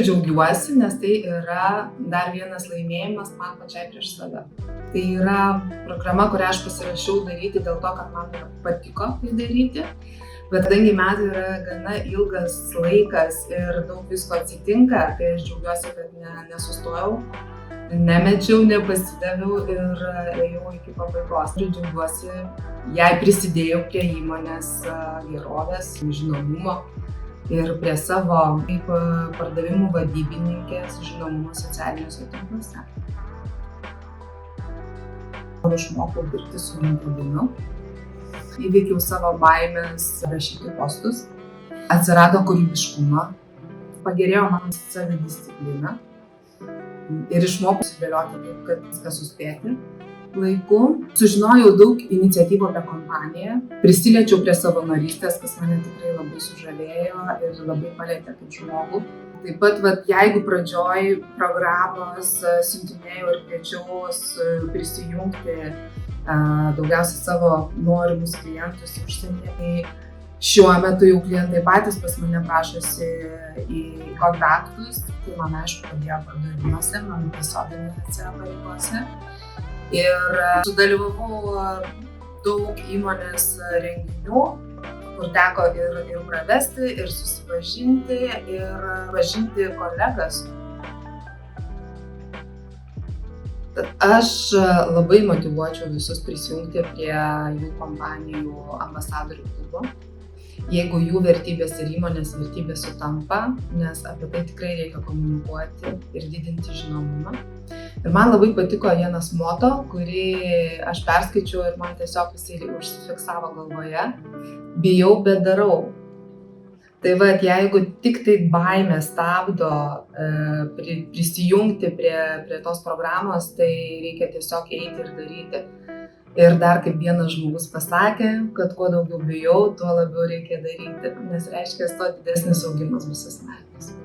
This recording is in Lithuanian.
džiaugiuosi, nes tai yra dar vienas laimėjimas man pačiai prieš save. Tai yra programa, kurią aš pasirašiau daryti dėl to, kad man patiko tai daryti. Bet kadangi metai yra gana ilgas laikas ir daug visko atsitinka, tai aš džiaugiuosi, kad nesustojau, nemečiau, nepasidaviau ir ėjau iki pabaigos. Ir džiaugiuosi, jei prisidėjau prie įmonės gerovės, žinomumo ir prie savo kaip pardavimų vadybininkės žinomumo socialiniuose tinkluose. Išmokau dirbti su LinkedInu. Įveikiau savo baimės rašyti postus, atsirado kūrybiškumą, pagerėjo mano savidisciplina ir išmokau sudėlioti taip, kad viską suspėti laiku. Sužinojau daug iniciatyvų apie kompaniją, prisiliečiau prie savanorystės, kas mane tikrai labai sužavėjo ir labai palietė kaip žmogų. Taip pat, jeigu pradžioj programos siuntinėjau ir kviečiau prisijungti daugiausiai savo norimus klientus užsienyje, tai šiuo metu jau klientai patys pas mane prašosi į kontaktus, tai man aišku padėjo pardavimuose, mano tiesioginėse pareigose. Ir sudalyvavau daug įmonės renginių, kur teko ir pravesti, ir susipažinti, ir pažinti kolegas. Aš labai motyvuočiau visus prisijungti prie jų kompanijų ambasadorių klubo, jeigu jų vertybės ir įmonės vertybės sutampa, nes apie tai tikrai reikia komunikuoti ir didinti žinomumą. Ir man labai patiko vienas moto, kurį aš perskaičiau ir man tiesiog jisai užsifiksavo galvoje: bijau, bet darau. Tai jeigu tik tai baimė stabdo prisijungti prie tos programos, tai reikia tiesiog eiti ir daryti. Ir dar kaip vienas žmogus pasakė, kad kuo daugiau bijau, tuo labiau reikia daryti, nes reiškia, tuo didesnis augimas bus asmeninis.